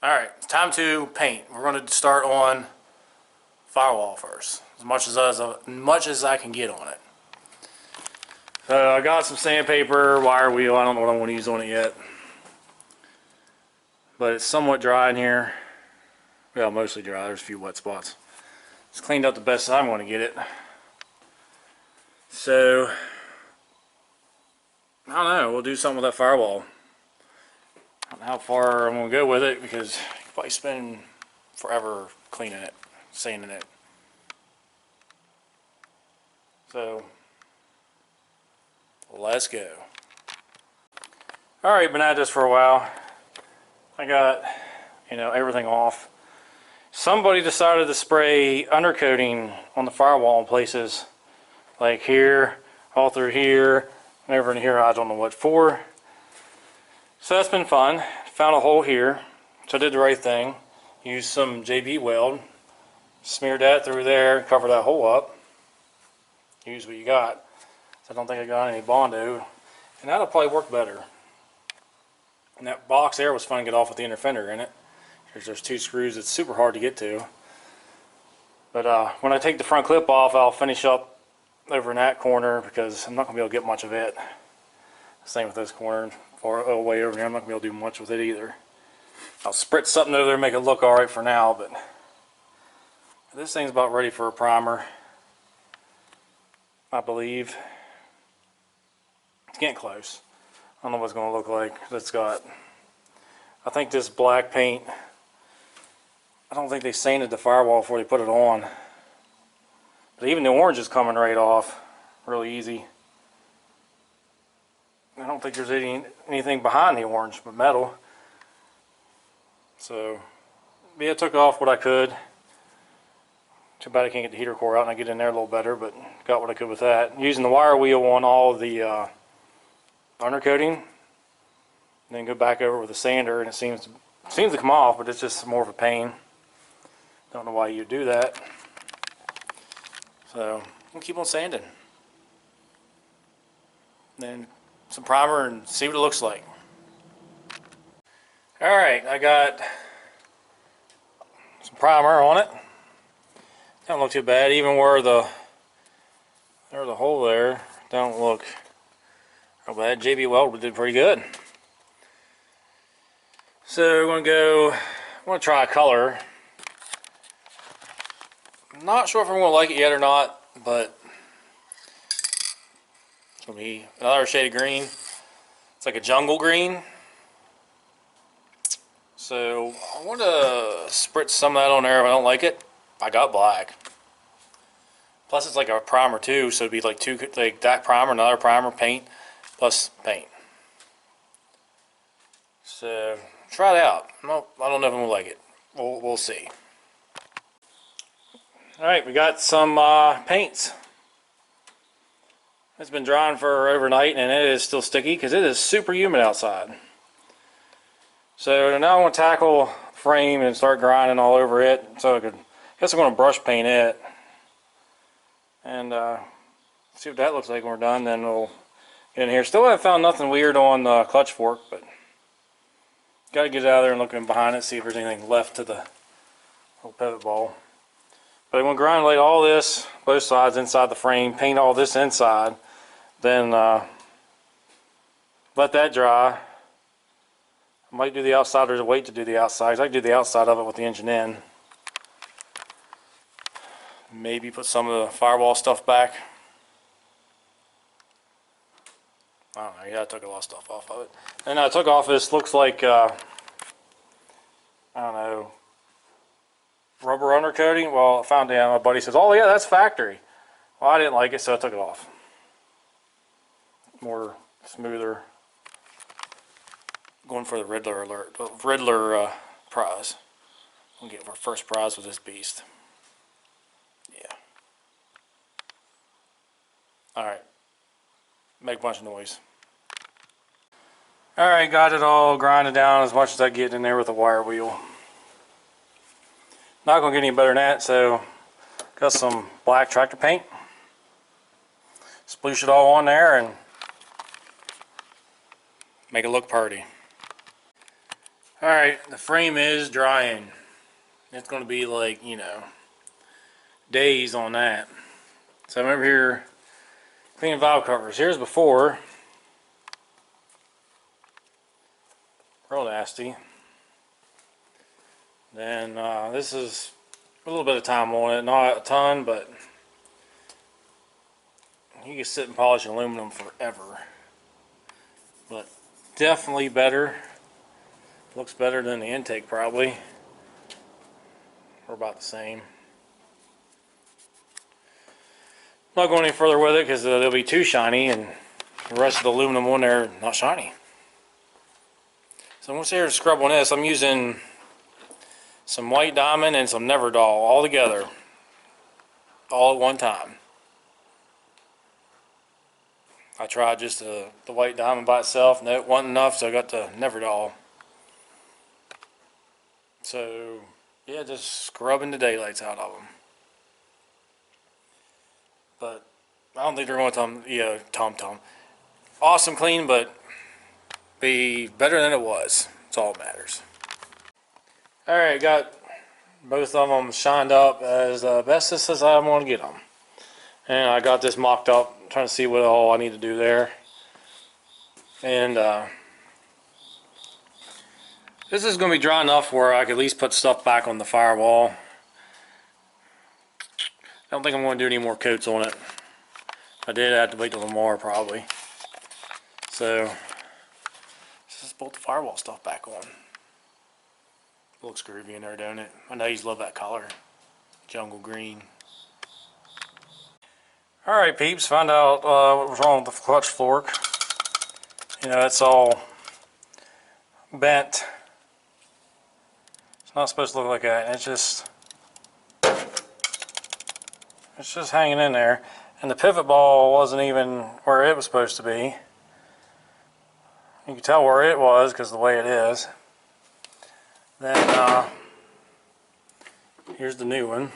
Alright, it's time to paint. We're going to start on firewall first, as much as I can get on it. So I got some sandpaper, wire wheel. I don't know what I want to use on it yet, but it's somewhat dry in here. Well, mostly dry. There's a few wet spots. It's cleaned up the best I'm going to get it. So I don't know. We'll do something with that firewall. I don't know how far I'm going to go with it because you probably spend forever cleaning it, sanding it. So let's go. Alright, been at this for a while. I got, everything off. Somebody decided to spray undercoating on the firewall in places like here, all through here, and over in here. I don't know what for. So that's been fun. Found a hole here, so I did the right thing. Used some JB weld, smeared that through there, cover that hole up. Use what you got. So I don't think I got any Bondo, and that'll probably work better. And that box there was fun to get off with the inner fender in it. There's two screws. It's super hard to get to. But when I take the front clip off, I'll finish up over in that corner because I'm not going to be able to get much of it. Same with this corner. Far away over here, I'm not going to be able to do much with it either. I'll spritz something over there and make it look alright for now, but this thing's about ready for a primer, I believe. It's getting close. I don't know what it's going to look like. It's got, I think this black paint, I don't think they sanded the firewall before they put it on. But even the orange is coming right off really easy. I don't think there's anything behind the orange but metal. So yeah, I took off what I could. Too bad I can't get the heater core out and I get in there a little better, but got what I could with that. Using the wire wheel on all of the undercoating, and then go back over with a sander, and it seems to come off, but it's just more of a pain. Don't know why you do that. So we'll keep on sanding. Then some primer and see what it looks like. Alright, I got some primer on it. Don't look too bad. Even where there's a hole there, don't look real bad. JB Weld did pretty good. So we're going to try a color. I'm not sure if I'm going to like it yet or not, but it's going to be another shade of green. It's like a jungle green. So I want to spritz some of that on there if I don't like it. I got black. Plus it's like a primer too, so it'd be like that primer, another primer, paint, plus paint. So try it out. I don't know if I'm going to like it. We'll see. Alright, we got some paints. It's been drying for overnight and it is still sticky because it is super humid outside. So now I want to tackle the frame and start grinding all over it. So I guess I'm going to brush paint it and see what that looks like when we're done. Then we'll get in here. Still haven't found nothing weird on the clutch fork, but got to get out of there and look in behind it, see if there's anything left to the little pivot ball. But I'm going to grind all this, both sides inside the frame, paint all this inside, then let that dry. I might do the outside or wait to do the outside. I can do the outside of it with the engine in. Maybe put some of the firewall stuff back. I don't know, yeah, I took a lot of stuff off of it. And I took off this, looks like, I don't know, rubber undercoating. Well, I found out, my buddy says, oh yeah, that's factory. Well, I didn't like it, so I took it off. More smoother. Going for the Riddler prize. We'll get our first prize with this beast. Yeah. Alright. Make a bunch of noise. Alright, got it all grinded down as much as I get in there with a wire wheel. Not going to get any better than that, so got some black tractor paint. Sploosh it all on there and make it look pretty. Alright, the frame is drying. It's going to be like, you know, days on that. So I'm over here cleaning valve covers. Here's before. Real nasty. Then this is a little bit of time on it, not a ton, but you can sit and polish aluminum forever. But definitely better. Looks better than the intake probably. We're about the same. Not going any further with it because they'll be too shiny and the rest of the aluminum on there not shiny. So I'm going to sit here to scrub on this. I'm using some white diamond and some Neverdol all together, all at one time. I tried just the white diamond by itself, and it wasn't enough, so I got the Neverdol. So yeah, just scrubbing the daylights out of them. But I don't think they're going to tom. Awesome clean, but be better than it was. That's all that matters. Alright, got both of them shined up as best as I want to get them. And I got this mocked up, trying to see what all I need to do there. And this is going to be dry enough where I can at least put stuff back on the firewall. I don't think I'm going to do any more coats on it. If I did, I have to wait till tomorrow probably. So, let's just bolt the firewall stuff back on. Looks groovy in there, don't it? I know you love that color. Jungle green. Alright peeps, find out what was wrong with the clutch fork. You know, it's all bent. It's not supposed to look like that. It's just hanging in there, and the pivot ball wasn't even where it was supposed to be. You can tell where it was because of the way it is. Then here's the new one.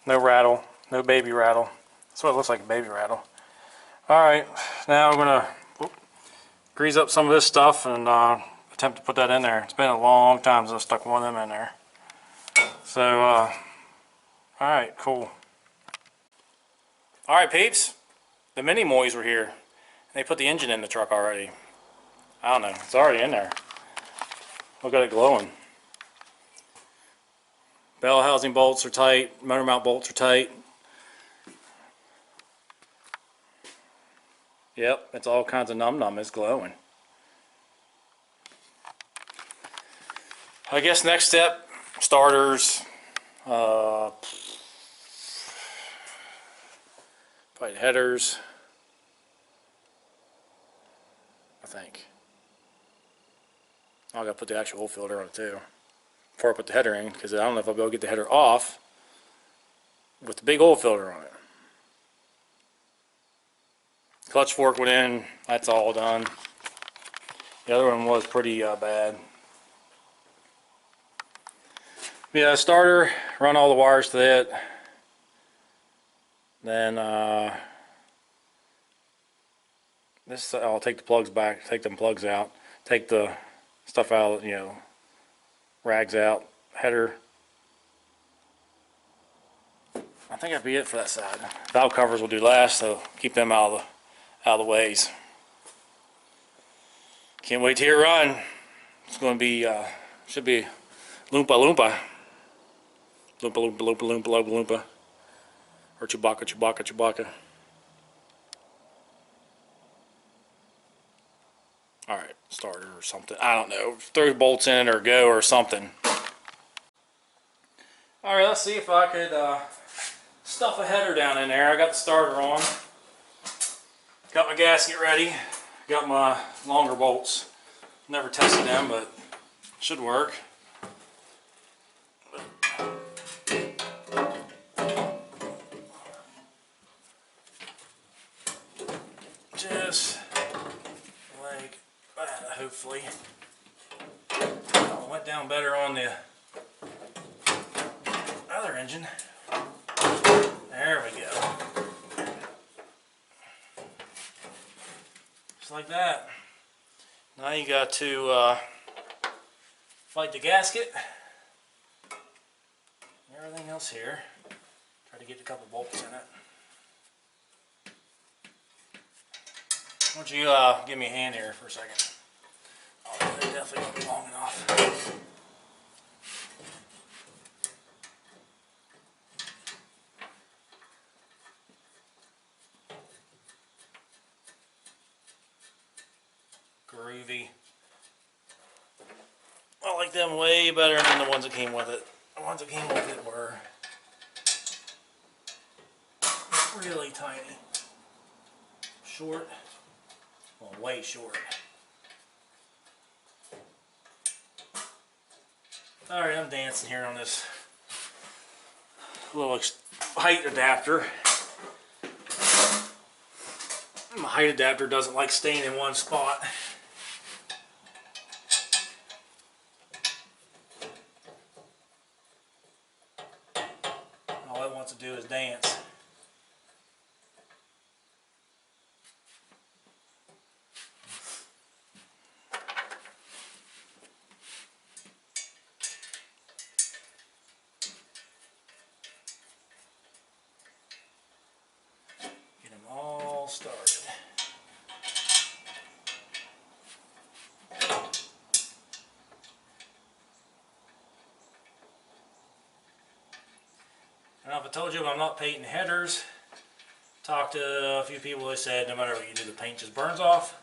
No rattle, no baby rattle. That's what it looks like, a baby rattle. Alright, now I'm going to grease up some of this stuff and attempt to put that in there. It's been a long time since I stuck one of them in there. So, alright, cool. Alright peeps, the mini moys were here. They put the engine in the truck already. I don't know, it's already in there. Look at it glowing. Bell housing bolts are tight, motor mount bolts are tight. Yep, it's all kinds of num-num, it's glowing. I guess next step, starters, probably headers, I think. I gotta put the actual oil filter on it too, before I put the header in, because I don't know if I'll be able to get the header off with the big oil filter on it. Clutch fork went in, that's all done. The other one was pretty bad. Yeah, starter, run all the wires to it. Then I'll take the plugs back, take them plugs out, take the stuff out, you know, rags out, header. I think that'd be it for that side. Valve covers will do last, so keep them out of the ways. Can't wait to hear it run. It's going to be should be loompa loompa. Loompa loompa loompa loompa loompa loompa. Or Chewbacca Chewbacca Chewbacca. Alright, starter or something. I don't know. Throw bolts in or go or something. Alright, let's see if I could stuff a header down in there. I got the starter on. Got my gasket ready. Got my longer bolts. Never tested them, but should work. Just like that, hopefully. Oh, went down better on the other engine. There we go. Just like that. Now you got to fight the gasket and everything else here. Try to get a couple bolts in it. Why don't you give me a hand here for a second? Oh, they definitely won't be long enough. Groovy. I like them way better than the ones that came with it. The ones that came with it were really tiny. Short. Well, way short. Alright, I'm dancing here on this little height adapter. My height adapter doesn't like staying in one spot. All it wants to do is dance. Get them all started. I don't know if I told you, but I'm not painting headers. Talked to a few people who said no matter what you do, the paint just burns off.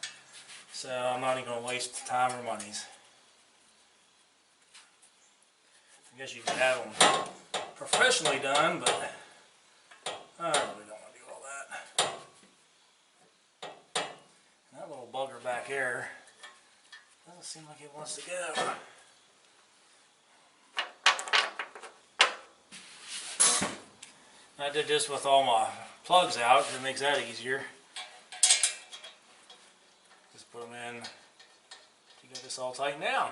So I'm not even going to waste time or monies. I guess you could have them professionally done, but I really don't want to do all that. And that little bugger back here doesn't seem like it wants to go. I did this with all my plugs out, it makes that easier. Just put them in to get this all tightened down.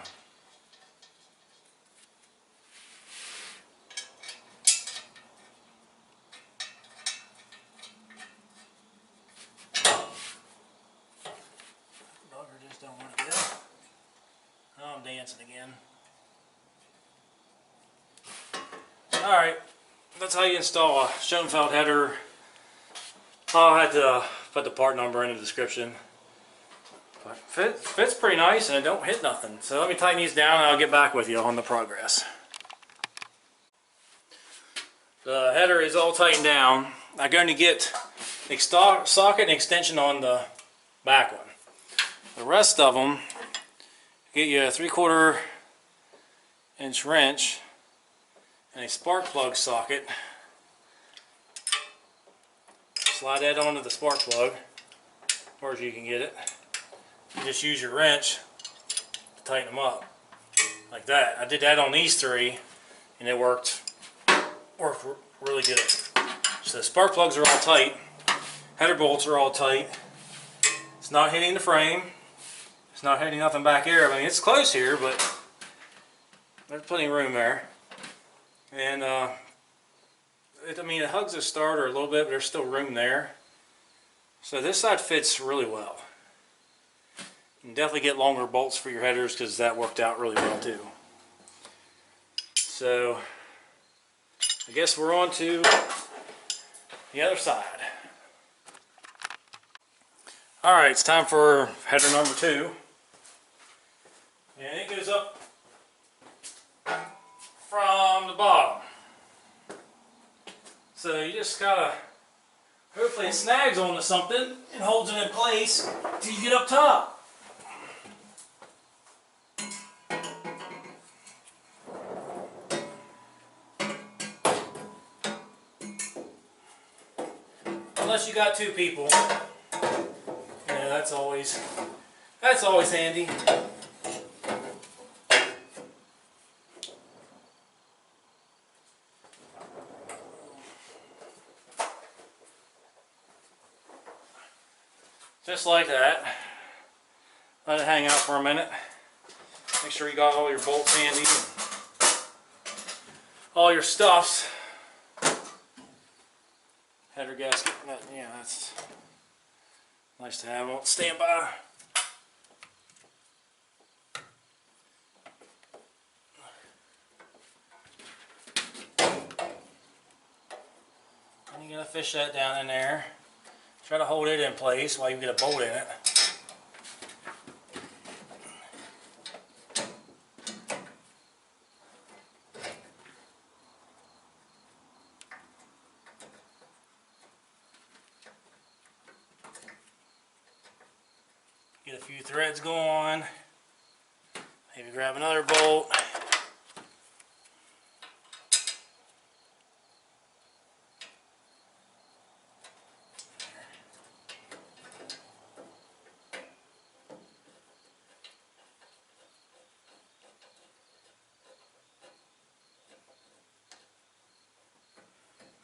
Bugger just don't want to go. Oh, I'm dancing again. Alright. That's how you install a Schoenfeld header. I'll have to put the part number in the description. But fits pretty nice and it don't hit nothing. So let me tighten these down and I'll get back with you on the progress. The header is all tightened down. I'm going to get a socket and extension on the back one. The rest of them, get you a 3/4 inch wrench and a spark plug socket. Slide that onto the spark plug, or as you can get it. You just use your wrench to tighten them up, like that. I did that on these three, and it worked really good. So the spark plugs are all tight. Header bolts are all tight. It's not hitting the frame. It's not hitting nothing back here. I mean, it's close here, but there's plenty of room there. And I mean, it hugs the starter a little bit, but there's still room there. So this side fits really well. You can definitely get longer bolts for your headers because that worked out really well too. So I guess we're on to the other side. Alright, it's time for header number 2. And it goes up from the bottom. So you just gotta, hopefully it snags onto something and holds it in place till you get up top. Unless you got 2 people. Yeah, that's always handy. Just like that. Let it hang out for a minute. Make sure you got all your bolts handy and all your stuffs. Header gasket, yeah, that's nice to have on standby. Gotta fish that down in there. Try to hold it in place while you get a bolt in it. Get a few threads going. Maybe grab another bolt.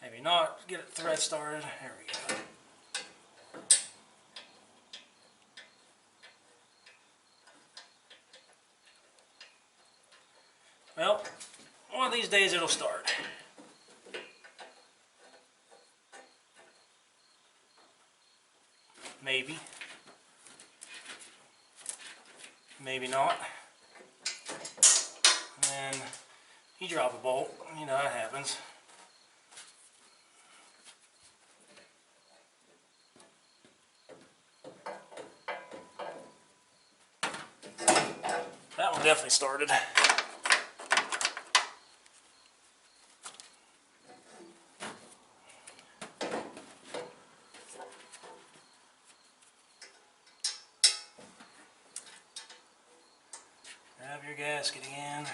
Maybe not. Get a thread started. There we go. Well, one of these days it'll start. Maybe. Maybe not. And then you drop a bolt. You know, it happens. That one definitely started. Grab your gasket again.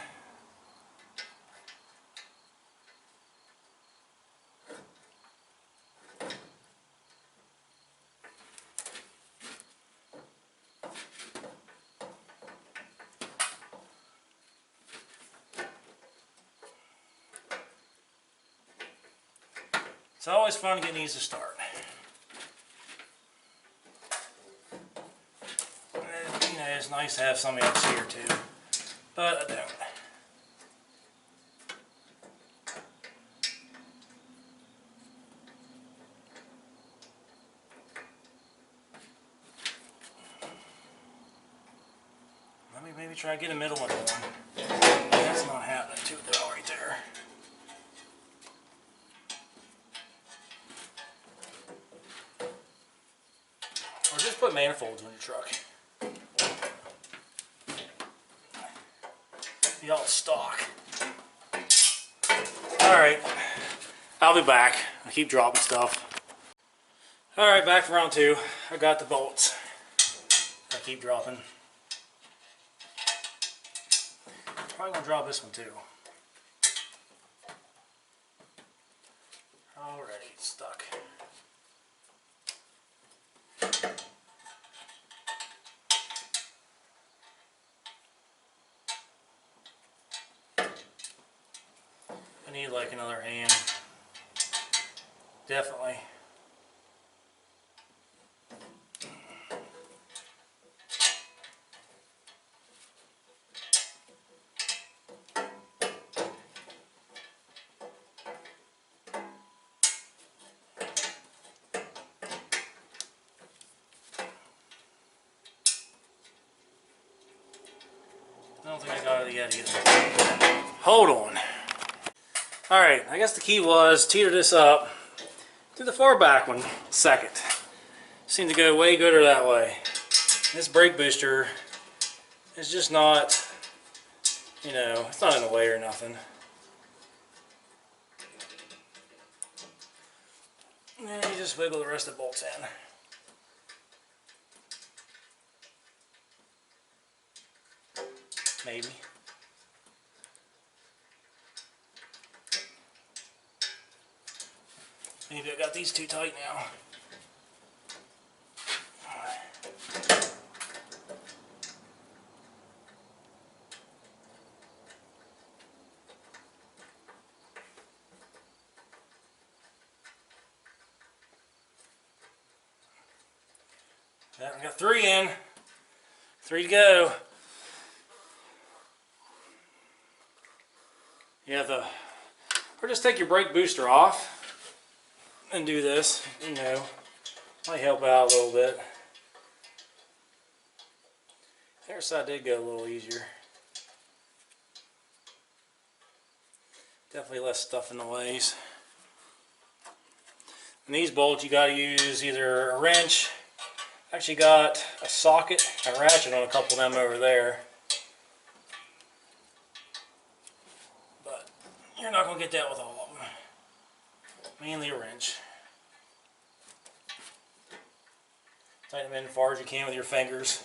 It's always fun getting these to start. You know, it's nice to have somebody else here too, but I don't. Let me maybe try to get a middle one on. That's not happening too well right there. Or just put manifolds on your truck. Be all stock. Alright, I'll be back. I keep dropping stuff. Alright, back for round two. I got the bolts. I keep dropping. Probably gonna drop this one too. Already it's stuck. I need like another hand. Definitely. I don't think I got it yet either. Hold on. Alright, I guess the key was teeter this up to the far back one second. Seemed to go way gooder that way. This brake booster is just not, you know, it's not in the way or nothing. And you just wiggle the rest of the bolts in. Maybe. Maybe I got these too tight now. Yeah, I got 3 in. 3 to go. You have to, or just take your brake booster off and do this, you know, might help out a little bit. The other side did go a little easier. Definitely less stuff in the ways. And these bolts, you got to use either a wrench. Actually got a socket, a ratchet on a couple of them over there. But you're not going to get that with all of them. Mainly a wrench. Tighten them in as far as you can with your fingers.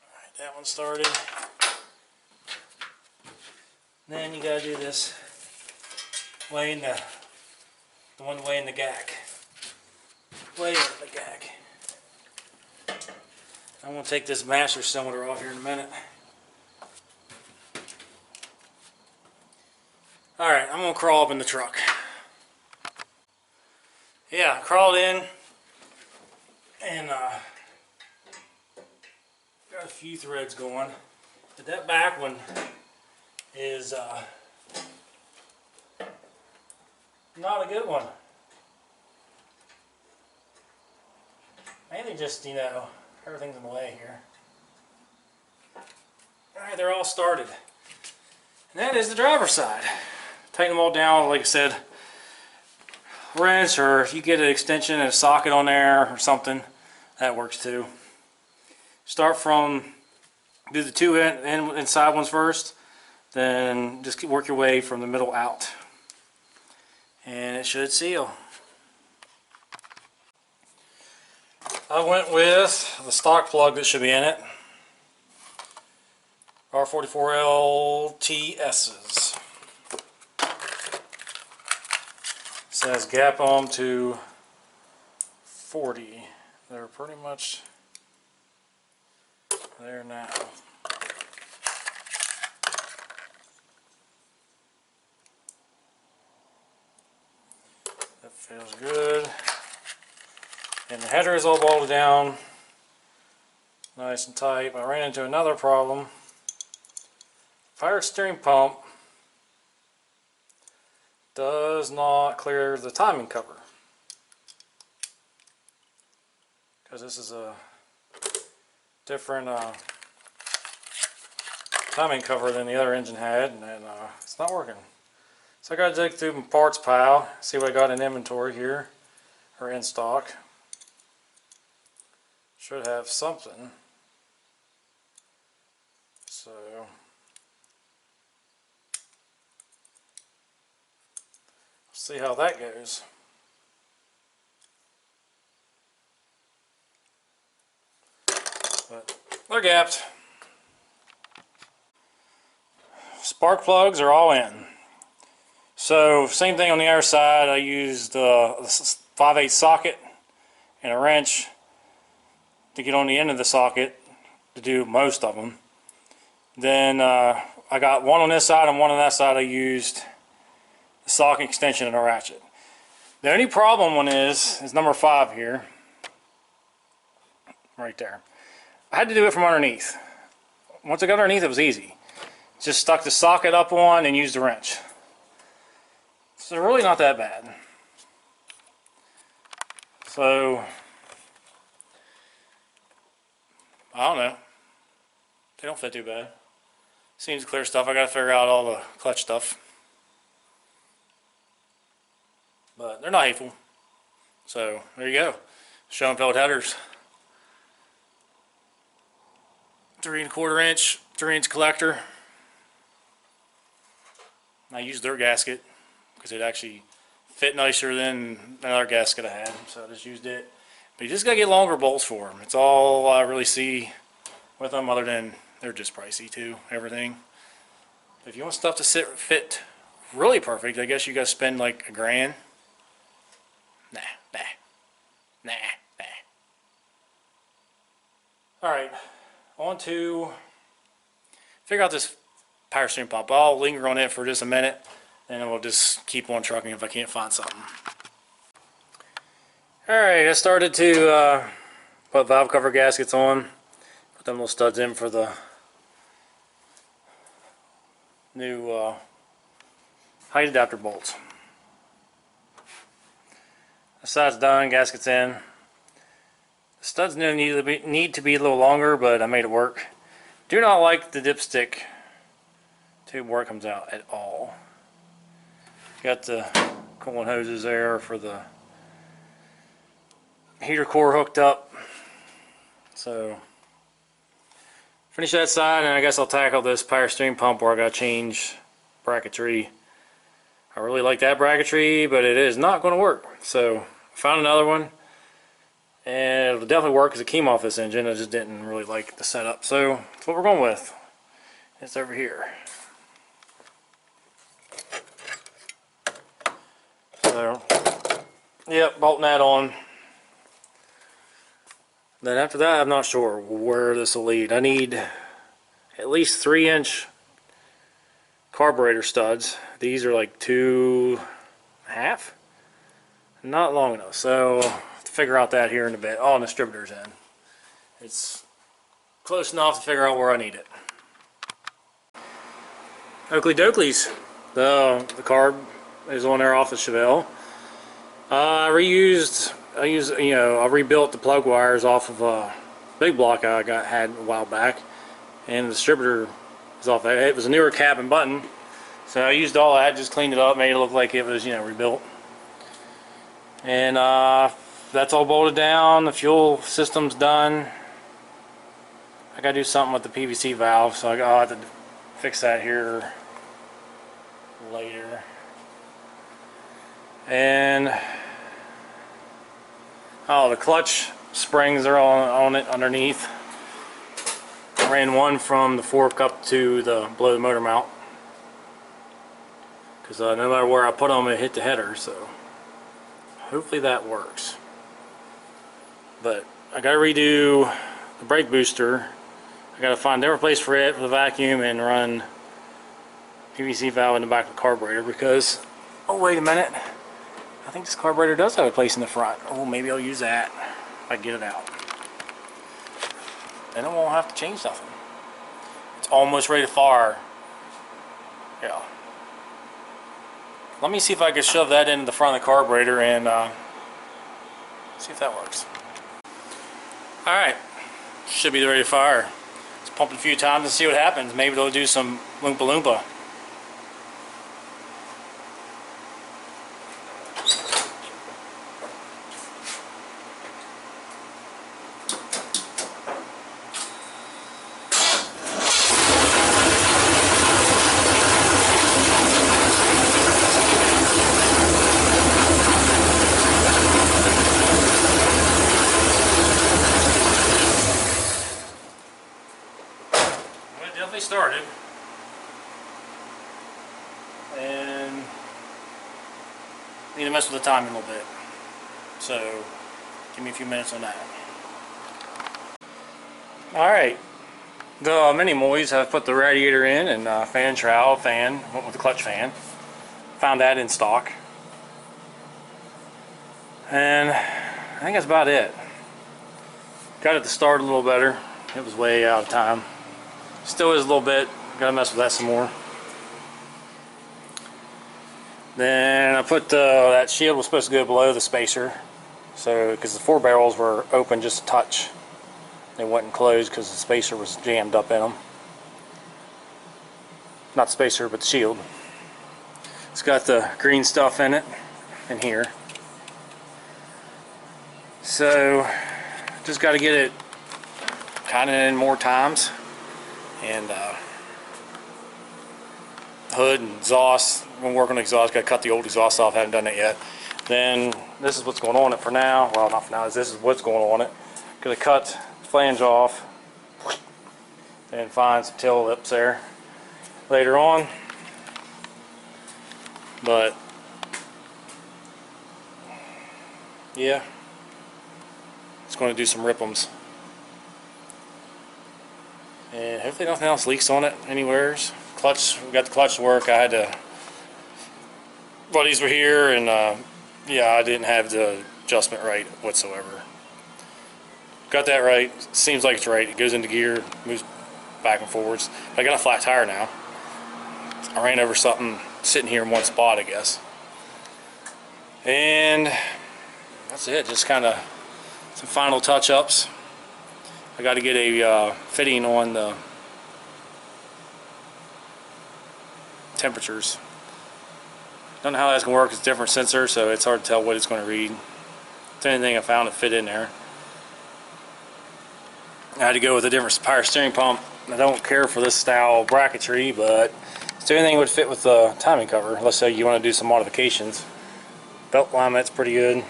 Alright, that one started. Then you got to do this way in the one way in the gack. Way in the gack. I'm going to take this master cylinder off here in a minute. Alright, I'm going to crawl up in the truck. Yeah, crawled in and got a few threads going. But that back one is not a good one. Mainly just, you know, everything's in the way here. Alright, they're all started. And that is the driver's side. Tighten them all down, like I said, wrench, or if you get an extension and a socket on there or something, that works too. Start from, do the two inside ones first, then just work your way from the middle out. And it should seal. I went with the stock plug that should be in it. R44 LTS's. It says gap them to 40. They're pretty much there now. That feels good. And the header is all bolted down nice and tight. I ran into another problem. Power steering pump does not clear the timing cover, because this is a different timing cover than the other engine had, and it's not working. So I got to dig through my parts pile, see what I got in inventory here, or in stock. Should have something. So see how that goes. But they're gapped. Spark plugs are all in. So same thing on the other side. I used a 5/8 socket and a wrench to get on the end of the socket to do most of them. Then I got one on this side and one on that side. I used the socket extension and a ratchet. The only problem one is number 5 here, right there. I had to do it from underneath. Once I got underneath, it was easy. Just stuck the socket up on and used the wrench. So they're really not that bad. So I don't know. They don't fit too bad. Seems clear stuff. I got to figure out all the clutch stuff. But they're not hateful. So there you go. Schoenfeld Headers. 3 1/4 inch, 3-inch collector. I used their gasket because it actually fit nicer than another gasket I had. So I just used it. But you just got to get longer bolts for them. It's all I really see with them, other than they're just pricey too, everything. If you want stuff to fit really perfect, I guess you got to spend like $1,000. Nah. Alright, on to figure out this power steering pump. I'll linger on it for just a minute, and we'll just keep on trucking if I can't find something. Alright, I started to put valve cover gaskets on. Put them little studs in for the new height adapter bolts. The side's done, gaskets in. The studs need to be a little longer, but I made it work. Do not like the dipstick tube where it comes out at all. Got the coolant hoses there for the heater core hooked up. So finish that side, and I guess I'll tackle this power steering pump where I got to change bracketry. I really like that bracketry, but it is not going to work. So I found another one, and it'll definitely work because it came off this engine. I just didn't really like the setup. So that's what we're going with. It's over here. So, yep, bolting that on. Then after that, I'm not sure where this will lead. I need at least 3-inch carburetor studs. These are like 2.5. Not long enough. So, I'll have to figure out that here in a bit. Oh, and the distributor's in. It's close enough to figure out where I need it. Oakley Doakleys. The carb is on there off the Chevelle. I rebuilt the plug wires off of a big block I had a while back, and the distributor is off. It was a newer cap and button, so I used all that, just cleaned it up, made it look like it was, rebuilt. And that's all bolted down. The fuel system's done. I gotta do something with the PVC valve, so I'll have to fix that here later. And oh, the clutch springs are on it underneath. I ran one from the fork up to the below the motor mount, because no matter where I put them, it hit the header. So hopefully that works. But I gotta redo the brake booster. I gotta find a different place for it for the vacuum and run PVC valve in the back of the carburetor, because oh wait a minute, I think this carburetor does have a place in the front. Oh, maybe I'll use that if I get it out. Then I won't have to change nothing. It's almost ready to fire. Yeah. Let me see if I can shove that into the front of the carburetor and see if that works. Alright, should be ready to fire. Let's pump it a few times and see what happens. Maybe it'll do some Loompa Loompa. Definitely started, and need to mess with the timing a little bit, so give me a few minutes on that. Alright, the mini moys have put the radiator in, and fan trowel, fan, went with the clutch fan, found that in stock, and I think that's about it. Got it to start a little better. It was way out of time. Still is a little bit. Gotta mess with that some more. Then I put that shield was supposed to go below the spacer, so because the 4 barrels were open just a touch, they wasn't closed because the spacer was jammed up in them. Not the spacer, but the shield. It's got the green stuff in it, in here. So just got to get it kind of in more times. And hood and exhaust. We're working on exhaust. Got to cut the old exhaust off. Haven't done that yet. Then this is what's going on it for now. Well, not for now. This is what's going on it. Gonna cut the flange off and find some tail lips there later on. But yeah, it's going to do some rip'ems. And hopefully nothing else leaks on it anywheres. Clutch, we got the clutch to work. I had to, buddies were here, and yeah, I didn't have the adjustment right whatsoever. Got that right. Seems like it's right. It goes into gear, moves back and forwards. But I got a flat tire now. I ran over something sitting here in one spot, I guess. And that's it. Just kind of some final touch-ups. I got to get a fitting on the temperatures. Don't know how that's going to work. It's a different sensor, so it's hard to tell what it's going to read. It's anything I found to fit in there. I had to go with a different power steering pump. I don't care for this style bracketry, but it's the only thing that would fit with the timing cover. Let's say you want to do some modifications. Belt alignment's pretty good.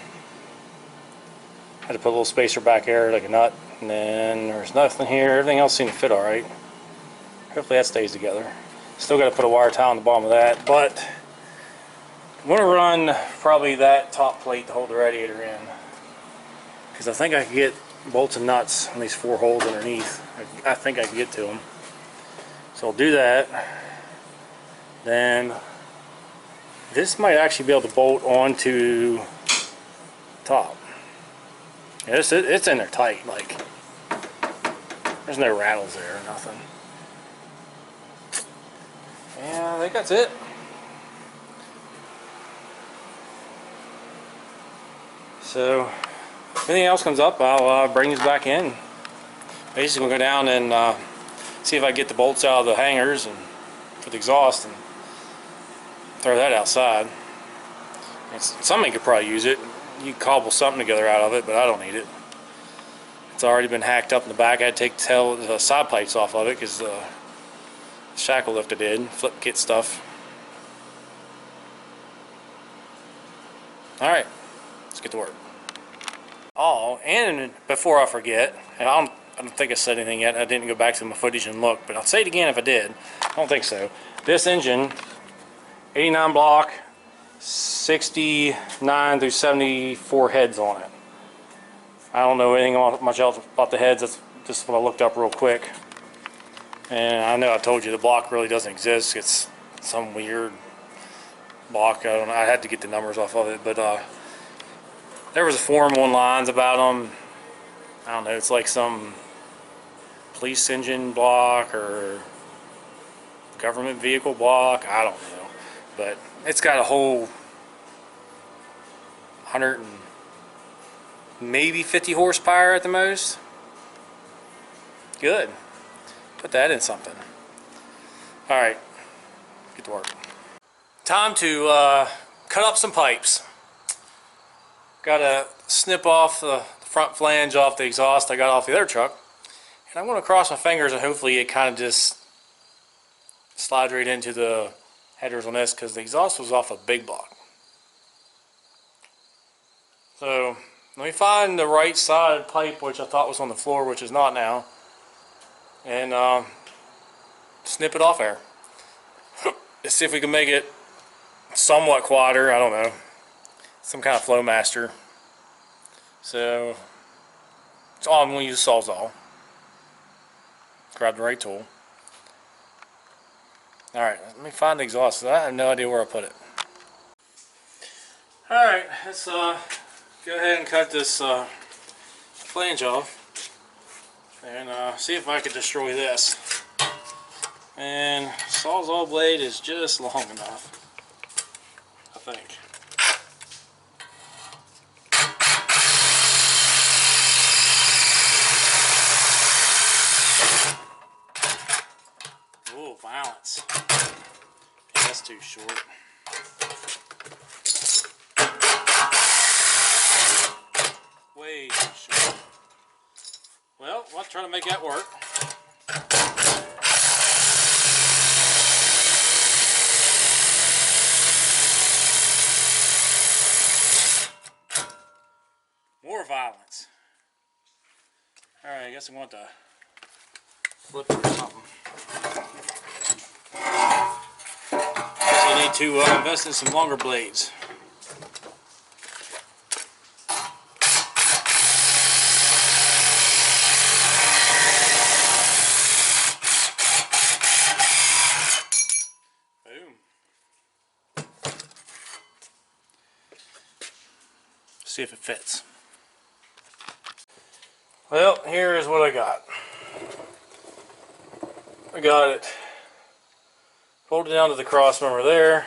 Had to put a little spacer back there like a nut, and then there's nothing here. Everything else seemed to fit alright. Hopefully that stays together. Still got to put a wire tie on the bottom of that, but I'm going to run probably that top plate to hold the radiator in, because I think I can get bolts and nuts on these 4 holes underneath. I think I can get to them. So I'll do that. Then this might actually be able to bolt onto top. Yeah, it's in there tight, like there's no rattles there or nothing. Yeah, I think that's it. So if anything else comes up, I'll bring these back in. Basically we'll go down and see if I can get the bolts out of the hangers and for the exhaust and throw that outside. Somebody could probably use it. You can cobble something together out of it, but I don't need it. It's already been hacked up in the back. I had to take the side plates off of it because the shackle lift I did, flip kit stuff. Alright, let's get to work. Oh, and before I forget, and I don't think I said anything yet. I didn't go back to my footage and look, but I'll say it again if I did. I don't think so. This engine, 89 block, 69 through 74 heads on it. I don't know anything much else about the heads. That's just what I looked up real quick. And I know I told you the block really doesn't exist. It's some weird block. I don't know. I had to get the numbers off of it, but there was a forum online about them. I don't know. It's like some police engine block or government vehicle block. I don't know, but it's got a whole 100 and maybe 50 horsepower at the most. Good. Put that in something. Alright, get to work. Time to cut up some pipes. Gotta snip off the front flange off the exhaust I got off the other truck. And I'm going to cross my fingers and hopefully it kind of just slides right into the headers on this, because the exhaust was off a big block. So let me find the right side pipe, which I thought was on the floor, which is not now, and snip it off there. Let's see if we can make it somewhat quieter. I don't know, some kind of flow master. So it's all I'm going to use Sawzall. Grab the right tool. Alright, let me find the exhaust. I have no idea where I put it. Alright, let's go ahead and cut this flange off and see if I can destroy this. And Sawzall blade is just long enough, I think. Oh, violence. Okay, that's too short. Way too short. Well, I'll try to make that work. More violence. Alright, I guess I want to flip it or something. Guess I need to invest in some longer blades. See if it fits. Well, here is what I got. I got it folded down to the cross member there,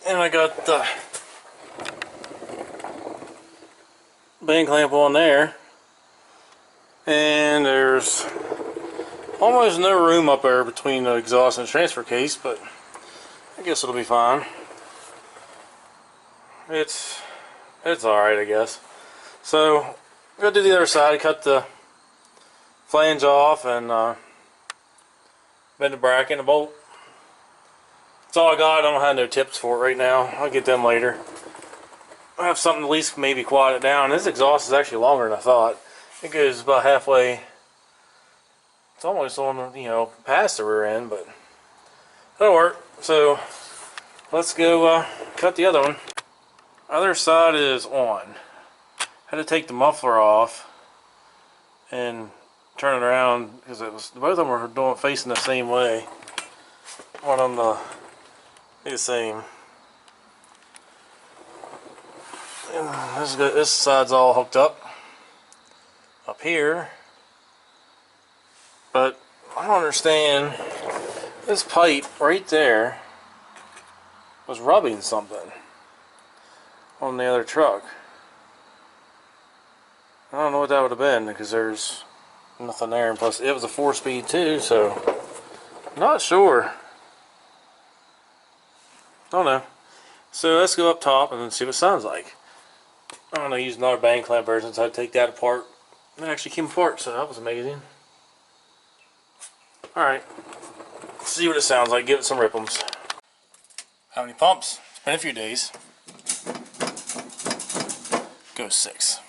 and I got the band clamp on there, and there's almost no room up there between the exhaust and the transfer case, but I guess it'll be fine. It's alright, I guess. So, I'm going to do the other side, cut the flange off and bend the bracket and the bolt. That's all I got. I don't have no tips for it right now. I'll get them later. I have something at least maybe quiet it down. This exhaust is actually longer than I thought. It goes about halfway. It's almost on, you know, past the rear end, but that'll work. So let's go cut the other one. Other side is on. Had to take the muffler off and turn it around because it was both of them were facing the same way. One on the same. And this side's all hooked up here, but I don't understand. This pipe right there was rubbing something on the other truck. I don't know what that would have been because there's nothing there, and plus it was a 4-speed too, so not sure. Don't know. So let's go up top and then see what it sounds like. I don't know, use another bang clamp version, so I had to take that apart. It actually came apart, so that was amazing. Alright, see what it sounds like, give it some ripplings. How many pumps? It's been a few days. Go 6.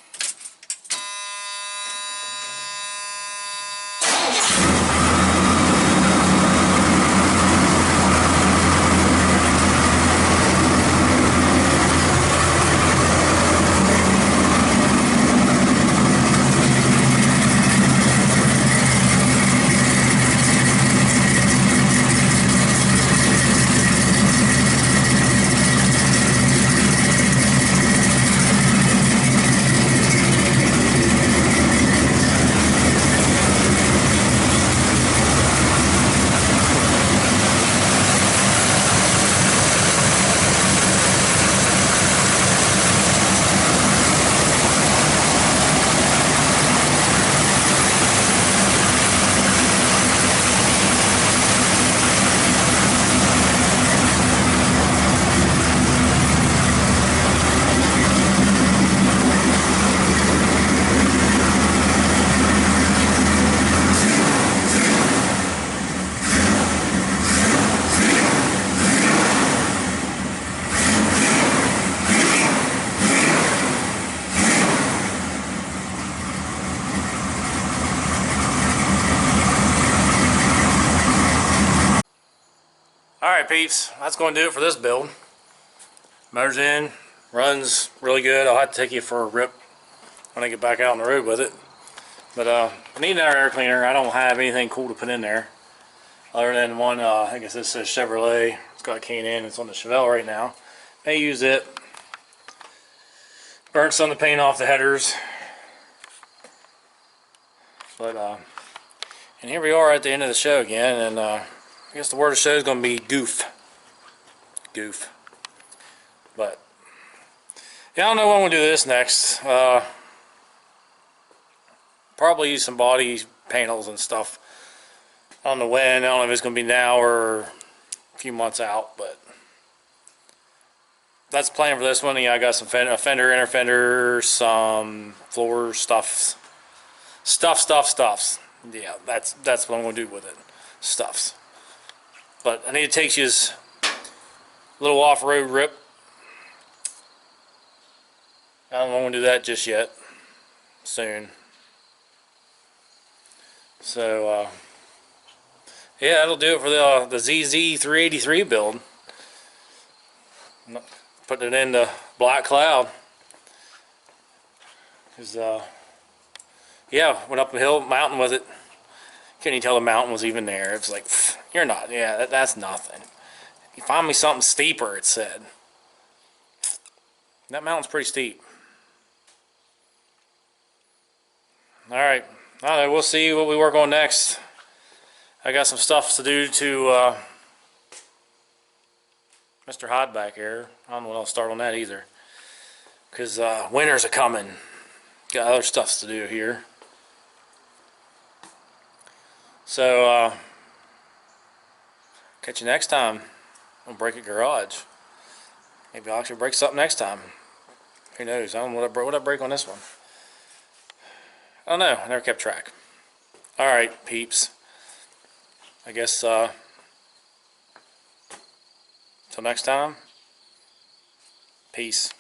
Alright peeps, that's going to do it for this build. Motor's in, runs really good. I'll have to take you for a rip when I get back out on the road with it. But I need another air cleaner. I don't have anything cool to put in there other than one, I guess this says Chevrolet. It's got K&N, it's on the Chevelle right now. May use it. Burnt some of the paint off the headers. But and here we are at the end of the show again, and I guess the word of the show is going to be goof. Goof. But yeah, I don't know when we'll do this next. Probably use some body panels and stuff. I don't know when. I don't know if it's going to be now or a few months out, but that's the plan for this one. Yeah, I got some fender, inner fender, some floor stuffs. Stuffs. Yeah, that's what I'm going to do with it. Stuffs. But I need to take you a little off-road rip. I don't want to do that just yet. Soon. So, yeah, that'll do it for the ZZ383 build. Putting it into Black Cloud. Cause, yeah, went up a hill, mountain with it. Couldn't even tell the mountain was even there. It was like, you're not, yeah, that's nothing. You find me something steeper, it said. That mountain's pretty steep. Alright, we'll see what we work on next. I got some stuff to do to Mr. Hod back here. I don't know when I'll start on that either. Because winters are coming. Got other stuff to do here. So, catch you next time. I'll break a garage. Maybe I'll actually break something next time. Who knows? I don't know what I break on this one. I don't know. I never kept track. Alright, peeps. I guess, till next time. Peace.